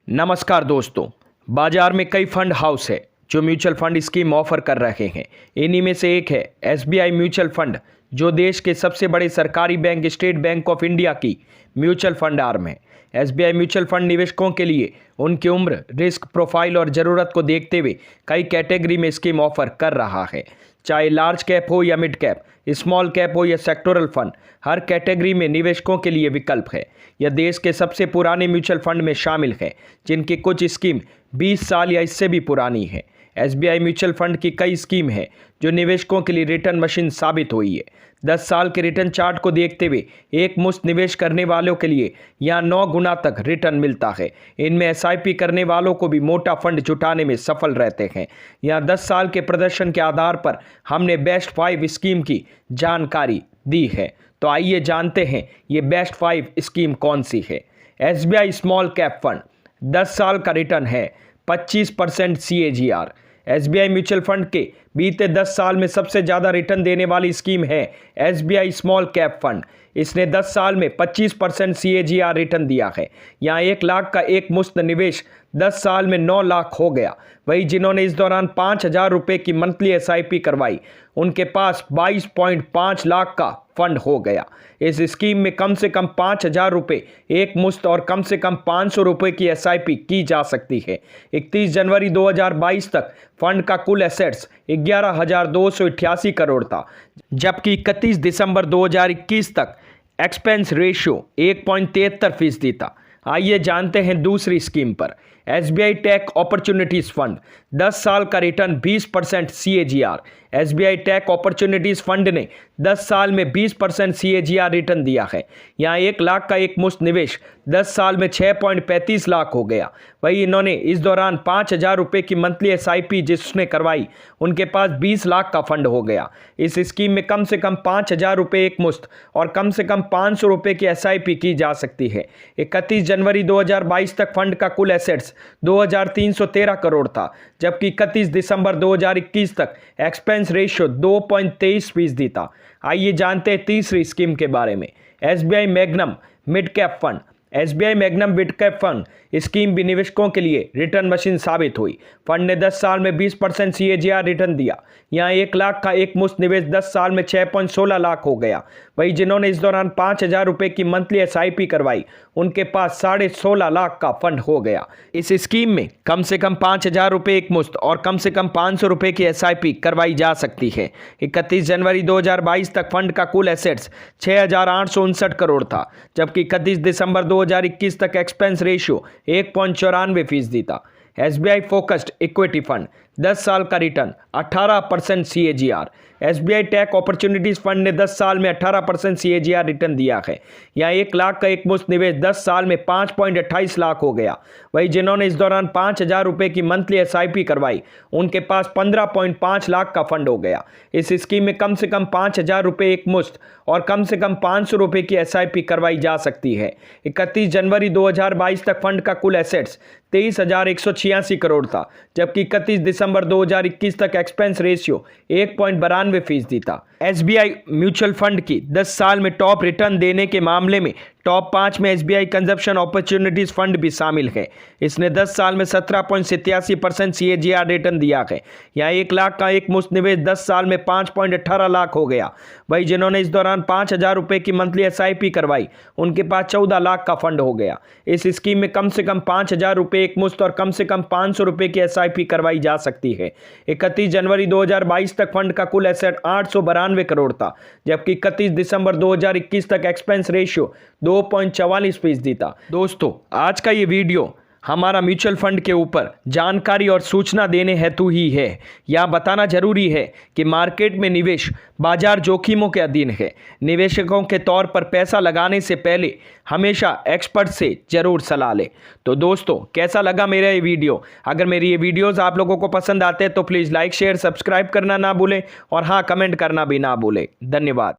नमस्कार दोस्तों। बाजार में कई फंड हाउस है जो म्यूचुअल फंड स्कीम ऑफर कर रहे हैं। इन्हीं में से एक है एसबीआई म्यूचुअल फंड, जो देश के सबसे बड़े सरकारी bank state bank of India की म्यूचुअल फंड आर्म है। एसबीआई म्यूचुअल फंड निवेशकों के लिए उनकी उम्र, रिस्क प्रोफाइल और ज़रूरत को देखते हुए कई कैटेगरी में स्कीम ऑफर कर रहा है। चाहे लार्ज कैप हो या मिड कैप, स्मॉल कैप हो या सेक्टोरल फंड, हर कैटेगरी में निवेशकों के लिए विकल्प है। यह देश के सबसे पुराने म्यूचुअल फंड में शामिल है, जिनकी कुछ स्कीम 20 साल या इससे भी पुरानी है। एसबीआई म्यूचुअल फंड की कई स्कीम है जो निवेशकों के लिए रिटर्न मशीन साबित हुई है। 10 साल के रिटर्न चार्ट को देखते हुए एक मुश्त निवेश करने वालों के लिए यहाँ 9 गुना तक रिटर्न मिलता है। इनमें एसआईपी करने वालों को भी मोटा फंड जुटाने में सफल रहते हैं। यहाँ 10 साल के प्रदर्शन के आधार पर हमने बेस्ट 5 स्कीम की जानकारी दी है। तो आइए जानते हैं ये बेस्ट 5 स्कीम कौन सी है। एसबीआई स्मॉल कैप फंड, 10 साल का रिटर्न है 25% CAGR। एसबीआई म्यूचुअल फंड के बीते 10 साल में सबसे ज़्यादा रिटर्न देने वाली स्कीम है एसबीआई स्मॉल कैप फंड। इसने 10 साल में 25% CAGR रिटर्न दिया है। यहाँ 1 लाख का एक मुश्त निवेश 10 साल में 9 लाख हो गया। वही जिन्होंने इस दौरान 5,000 रुपये की मंथली एसआईपी करवाई, उनके पास 22.5 लाख का फंड हो गया। इस स्कीम में कम से कम 5,000 रुपये एक मुश्त और कम से कम 500 रुपये की एसआईपी की जा सकती है। 31 जनवरी 2022 तक फंड का कुल एसेट्स 11,288 करोड़ था, जबकि 31 दिसंबर 2021 तक एक्सपेंस रेशियो 1.73% था। आइए जानते हैं दूसरी स्कीम पर। एसबीआई टेक अपॉर्चुनिटीज फंड, 10 साल का return 20% CAGR। SBI tech opportunities fund ने 10 साल में 20% CAGR रिटर्न दिया है। यहाँ 1 लाख का एक मुश्त निवेश 10 साल में 6.35 लाख हो गया। वही इन्होंने इस दौरान 5,000 रुपये की मंथली एसआईपी जिसने करवाई, उनके पास 20 लाख का फंड हो गया। इस स्कीम में कम से कम 5,000 रुपये एक मुश्त और कम से कम 500 रुपये की एसआईपी की जा सकती है। 31 जनवरी 2022 तक फंड का कुल एसेट्स 2,313 करोड़ था, जबकि 31 दिसंबर 2021 तक एक्सपेंस रेशियो 2.23% था। आइए जानते हैं तीसरी स्कीम के बारे में। SBI magnum mid cap fund, SBI magnum mid cap fund scheme भी निवेशकों के लिए रिटर्न मशीन साबित हुई। फंड ने 10 साल में 20% CAGR रिटर्न दिया। यहाँ 1 लाख का एक मुश्त निवेश 10 साल में 6.16 लाख हो गया। वही जिन्होंने इस दौरान 5,000 रुपये की मंथली एसआईपी करवाई, उनके पास 16.5 लाख का फंड हो गया। इस स्कीम में कम से कम 5,000 रुपये एक मुश्त और कम से कम 500 रुपये की एसआईपी करवाई जा सकती है। 31 जनवरी 2022 तक फंड का कुल एसेट्स 6,859 करोड़ था, जबकि 31 दिसंबर 2021 तक एक्सपेंस रेशियो 1.94% था। एसबीआई फोकस्ड इक्विटी फंड, 10 साल का return 18% CAGR। SBI tech opportunities fund ने 10 साल में 18% CAGR रिटर्न दिया है। यहाँ 1 लाख का एक मुश्त निवेश 10 साल में 5.28 लाख हो गया। वही जिन्होंने इस दौरान 5,000 रुपये की मंथली एसआईपी करवाई, उनके पास 15.5 लाख का फंड हो गया। इस स्कीम में कम से कम 5,000 रुपये एक मुश्त और कम से कम 500 रुपये की एसआईपी करवाई जा सकती है। 31 जनवरी 2022 तक फंड का कुल एसेट्स 23,186 करोड़ था, जबकि 31 दिसंबर 2021 तक एक्सपेंस रेशियो 1.92% था। एसबीआई म्यूचुअल फंड की 10 साल में टॉप रिटर्न देने के मामले में टॉप 5 में एसबीआई कंजप्शन अपॉर्चुनिटीज फंड भी शामिल है। इसने 10 साल में 17.87% CAGR रिटर्न दिया है। यहाँ 1 लाख का एक मुश्त निवेश 10 साल में 5.18 लाख हो गया। वही जिन्होंने इस दौरान 5,000 रुपये की मंथली एसआईपी करवाई, उनके पास 14 लाख का फंड हो गया। इस स्कीम में कम से कम 5,000 रुपये एक मुश्त और कम से कम 500 रुपये की एसआईपी करवाई जा सकती है। 31 जनवरी 2022 तक फंड का कुल एसेट 892 करोड़ था, जबकि 31 दिसंबर 2021 तक एक्सपेंस रेशियो 2.44% था। दोस्तों, आज का ये वीडियो हमारा म्यूचुअल फंड के ऊपर जानकारी और सूचना देने हेतु ही है। यह बताना जरूरी है कि मार्केट में निवेश बाजार जोखिमों के अधीन है। निवेशकों के तौर पर पैसा लगाने से पहले हमेशा एक्सपर्ट से जरूर सलाह लें। तो दोस्तों, कैसा लगा मेरा ये वीडियो? अगर मेरी ये वीडियोस आप लोगों को पसंद आते हैं तो प्लीज़ लाइक, शेयर, सब्सक्राइब करना ना भूलें और हाँ, कमेंट करना भी ना भूलें। धन्यवाद।